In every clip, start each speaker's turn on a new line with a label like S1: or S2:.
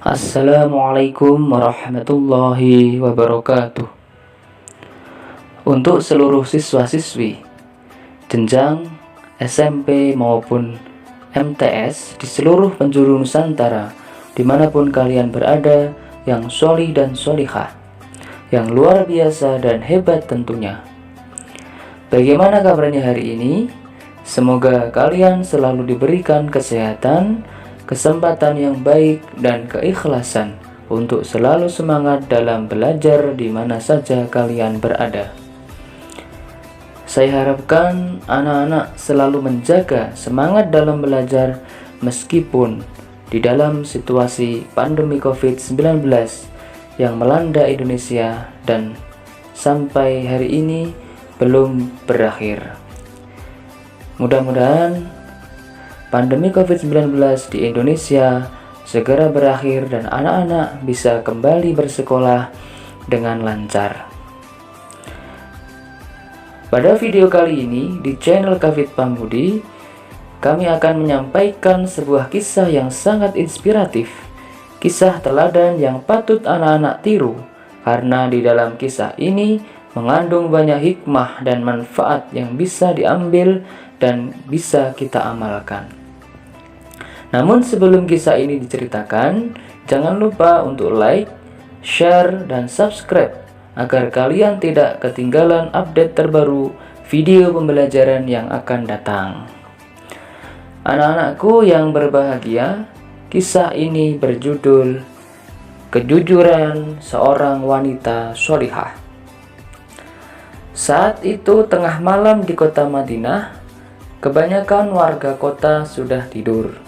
S1: Assalamualaikum warahmatullahi wabarakatuh. Untuk seluruh siswa-siswi jenjang SMP maupun MTS di seluruh penjuru Nusantara dimanapun kalian berada, yang sholih dan sholihah, yang luar biasa dan hebat tentunya. Bagaimana kabarnya hari ini? Semoga kalian selalu diberikan kesehatan, kesempatan yang baik, dan keikhlasan untuk selalu semangat dalam belajar di mana saja kalian berada. Saya harapkan anak-anak selalu menjaga semangat dalam belajar meskipun di dalam situasi pandemi COVID-19 yang melanda Indonesia dan sampai hari ini belum berakhir. Mudah-mudahan pandemi COVID-19 di Indonesia segera berakhir dan anak-anak bisa kembali bersekolah dengan lancar. Pada video kali ini di channel Kafid Pambudi, kami akan menyampaikan sebuah kisah yang sangat inspiratif, kisah teladan yang patut anak-anak tiru, karena di dalam kisah ini mengandung banyak hikmah dan manfaat yang bisa diambil dan bisa kita amalkan. Namun sebelum kisah ini diceritakan, jangan lupa untuk like, share, dan subscribe agar kalian tidak ketinggalan update terbaru video pembelajaran yang akan datang. Anak-anakku yang berbahagia, kisah ini berjudul Kejujuran Seorang Wanita Sholihah. Saat itu tengah malam di kota Madinah, kebanyakan warga kota sudah tidur.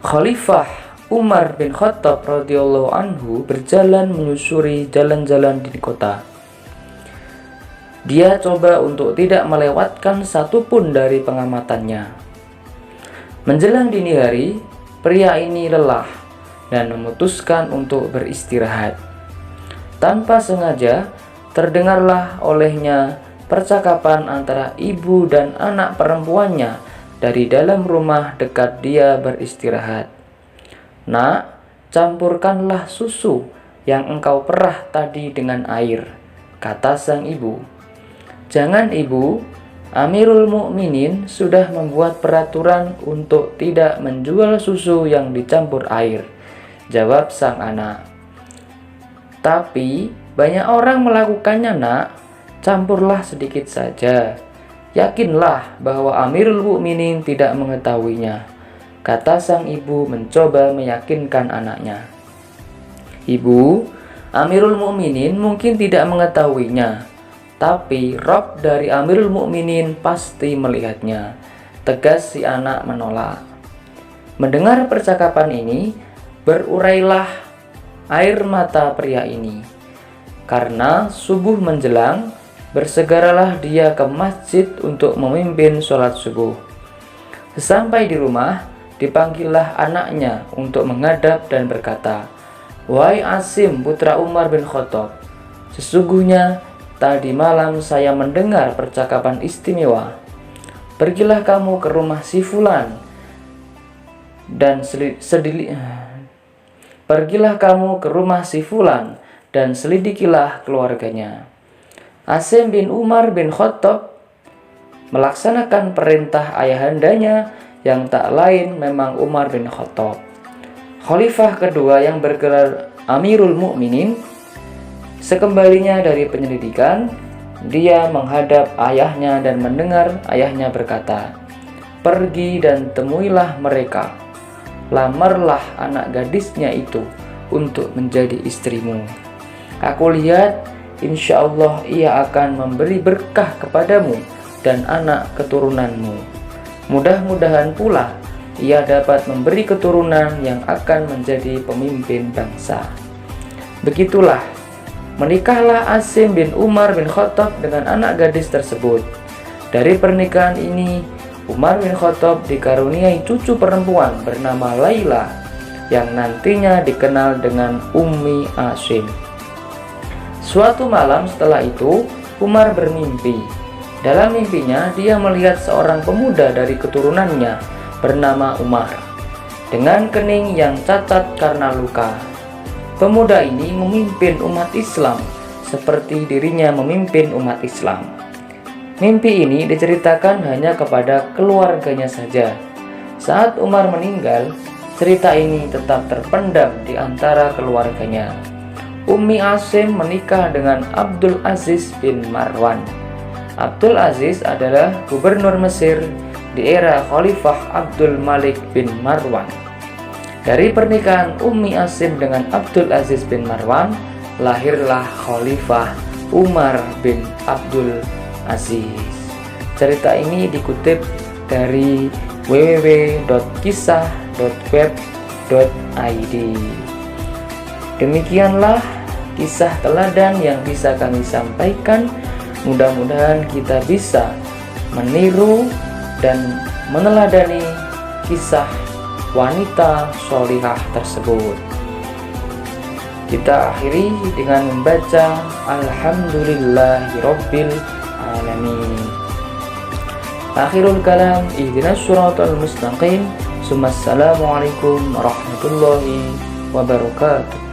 S1: Khalifah Umar bin Khattab radhiyallahu anhu berjalan menyusuri jalan-jalan di kota. Dia coba untuk tidak melewatkan satupun dari pengamatannya. Menjelang dini hari, pria ini lelah dan memutuskan untuk beristirahat. Tanpa sengaja, terdengarlah olehnya percakapan antara ibu dan anak perempuannya dari dalam rumah dekat dia beristirahat. "Nak, campurkanlah susu yang engkau perah tadi dengan air," kata sang ibu. "Jangan ibu, Amirul Mukminin sudah membuat peraturan untuk tidak menjual susu yang dicampur air," jawab sang anak. "Tapi banyak orang melakukannya, nak. Campurlah sedikit saja. Yakinlah bahwa Amirul Mukminin tidak mengetahuinya," kata sang ibu mencoba meyakinkan anaknya. "Ibu, Amirul Mukminin mungkin tidak mengetahuinya, tapi Rob dari Amirul Mukminin pasti melihatnya," tegas si anak menolak. Mendengar percakapan ini, berurailah air mata pria ini. Karena subuh menjelang, bersegeralah dia ke masjid untuk memimpin sholat subuh. Sesampai di rumah, dipanggillah anaknya untuk menghadap dan berkata, "Wahai Asim putra Umar bin Khattab, sesungguhnya tadi malam saya mendengar percakapan istimewa. Pergilah kamu ke rumah si Fulan dan selidikilah keluarganya." Asim bin Umar bin Khattab melaksanakan perintah ayahandanya yang tak lain memang Umar bin Khattab, khalifah kedua yang bergelar Amirul Mukminin. Sekembalinya dari penyelidikan, dia menghadap ayahnya dan mendengar ayahnya berkata, "Pergi dan temuilah mereka. Lamarlah anak gadisnya itu untuk menjadi istrimu. Aku lihat insya Allah ia akan memberi berkah kepadamu dan anak keturunanmu. Mudah-mudahan pula ia dapat memberi keturunan yang akan menjadi pemimpin bangsa." Begitulah, menikahlah Asim bin Umar bin Khattab dengan anak gadis tersebut. Dari pernikahan ini, Umar bin Khattab dikaruniai cucu perempuan bernama Laila, yang nantinya dikenal dengan Ummi Asim. Suatu malam setelah itu, Umar bermimpi. Dalam mimpinya, dia melihat seorang pemuda dari keturunannya bernama Umar. dengan kening yang cacat karena luka. Pemuda ini memimpin umat Islam seperti dirinya memimpin umat Islam. Mimpi ini diceritakan hanya kepada keluarganya saja. Saat Umar meninggal, cerita ini tetap terpendam di antara keluarganya. Ummi Asim menikah dengan Abdul Aziz bin Marwan. Abdul Aziz adalah gubernur Mesir di era Khalifah Abdul Malik bin Marwan. Dari pernikahan Ummi Asim dengan Abdul Aziz bin Marwan, lahirlah Khalifah Umar bin Abdul Aziz. Cerita ini dikutip dari www.kisah.web.id. Demikianlah kisah teladan yang bisa kami sampaikan. Mudah-mudahan kita bisa meniru dan meneladani kisah wanita sholihah tersebut. Kita akhiri dengan membaca Alhamdulillahirabbil alamin. Akhirul kalam, ihdinas siratal mustaqim. Assalamualaikum warahmatullahi wabarakatuh.